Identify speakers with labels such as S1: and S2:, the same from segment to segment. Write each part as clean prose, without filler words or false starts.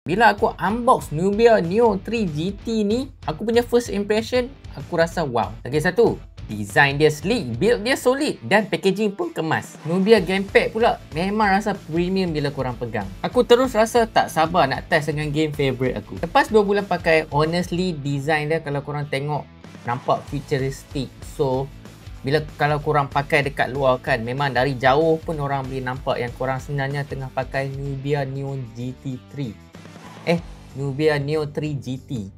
S1: Bila aku unbox Nubia Neo 3 GT ni, aku punya first impression, aku rasa wow. Lagi satu, design dia sleek, build dia solid dan packaging pun kemas. Nubia gamepad pula memang rasa premium bila korang pegang. Aku terus rasa tak sabar nak test dengan game favourite aku. Lepas 2 bulan pakai, honestly design dia kalau korang tengok nampak futuristic. So kalau korang pakai dekat luar kan, memang dari jauh pun orang boleh nampak yang korang sebenarnya tengah pakai Nubia Neo GT3. Nubia Neo 3 GT.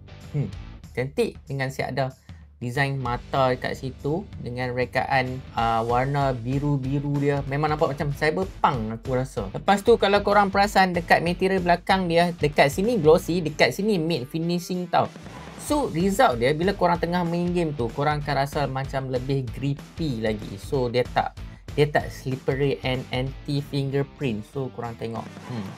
S1: Cantik dengan siap ada design mata dekat situ dengan rekaan warna biru-biru dia. Memang nampak macam cyberpunk aku rasa. Lepas tu kalau korang perasan dekat material belakang dia, dekat sini glossy, dekat sini matte finishing tau. So result dia bila korang tengah main game tu, korang akan rasa macam lebih grippy lagi. So dia tak slippery and anti fingerprint. So korang tengok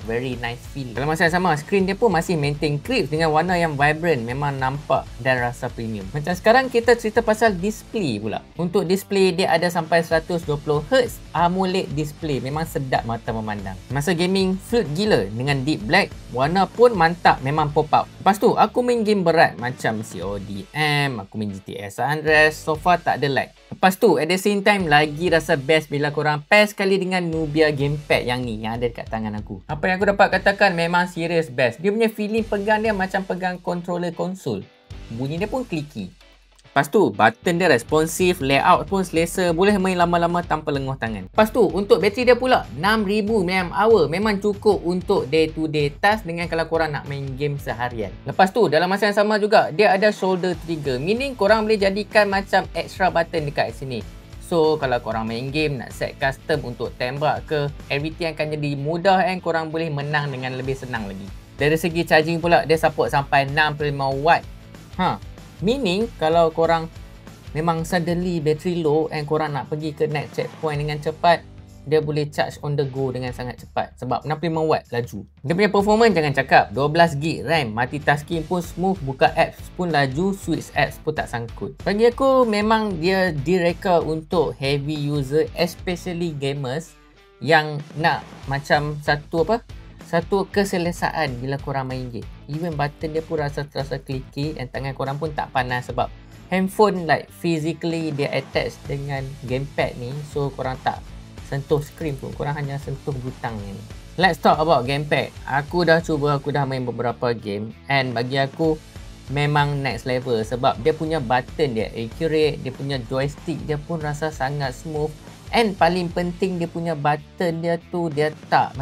S1: very nice feel. Dalam masa yang sama, screen dia pun masih maintain crisp dengan warna yang vibrant. Memang nampak dan rasa premium. Macam sekarang kita cerita pasal display pula. Untuk display dia ada sampai 120Hz AMOLED display. Memang sedap mata memandang. Masa gaming fluid gila dengan deep black. Warna pun mantap, memang pop out. Lepas tu aku main game berat macam CODM, aku main GTA San Andreas, so far tak ada lag. Lepas tu at the same time lagi rasa best bila korang pair sekali dengan Nubia gamepad yang ni, yang ada dekat tangan aku. Apa yang aku dapat katakan memang serious best. Dia punya feeling pegang dia macam pegang controller konsol. Bunyi dia pun clicky. Lepas tu button dia responsif, layout pun selesa, boleh main lama-lama tanpa lenguh tangan. Lepas tu untuk bateri dia pula 6000 mAh, memang cukup untuk day to day task dengan kalau korang nak main game seharian. Lepas tu dalam masa yang sama juga dia ada shoulder trigger, meaning korang boleh jadikan macam extra button dekat sini. So kalau korang main game nak set custom untuk tembak ke, everything akan jadi mudah and korang boleh menang dengan lebih senang lagi. Dari segi charging pula dia support sampai 65W. Meaning kalau korang memang suddenly battery low and korang nak pergi ke next checkpoint dengan cepat, dia boleh charge on the go dengan sangat cepat sebab 65W laju. Dia punya performance jangan cakap, 12GB RAM, multitasking pun smooth, buka apps pun laju, switch apps pun tak sangkut. Bagi aku memang dia direka untuk heavy user, especially gamers yang nak macam satu keselesaan bila korang main game. Even button dia pun rasa terasa clicky dan tangan korang pun tak panas sebab handphone like physically dia attached dengan gamepad ni. So korang tak sentuh screen pun, korang hanya sentuh butang ni. Let's talk about gamepad. Aku dah main beberapa game and bagi aku memang next level sebab dia punya button dia accurate, dia punya joystick dia pun rasa sangat smooth and paling penting dia punya button dia tu dia tak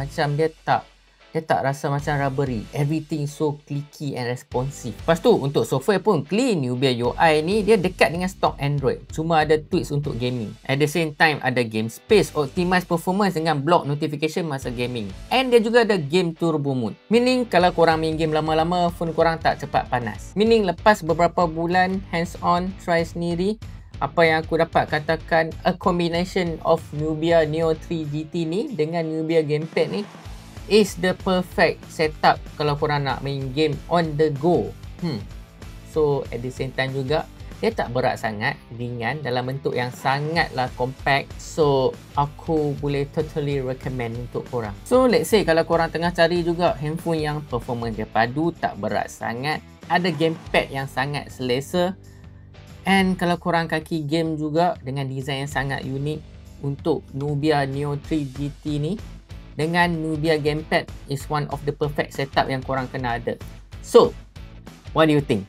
S1: rasa macam rubbery. Everything so clicky and responsive. Lepas tu untuk software pun clean. Nubia UI ni dia dekat dengan stock Android, cuma ada tweaks untuk gaming. At the same time ada game space, optimize performance dengan block notification masa gaming. And dia juga ada game turbo mode, meaning kalau korang main game lama-lama, phone korang tak cepat panas. Meaning lepas beberapa bulan hands on try sendiri, apa yang aku dapat katakan, a combination of Nubia Neo 3 GT ni dengan Nubia gamepad ni is the perfect setup kalau korang nak main game on the go. So at the same time juga dia tak berat sangat, ringan dalam bentuk yang sangatlah compact. So aku boleh totally recommend untuk korang. So let's say kalau korang tengah cari juga handphone yang performance dia padu, tak berat sangat, ada gamepad yang sangat selesa, and kalau korang kaki game juga dengan design yang sangat unik, untuk Nubia Neo 3 GT ni dengan Nubia gamepad is one of the perfect setup yang korang kena ada. So what do you think?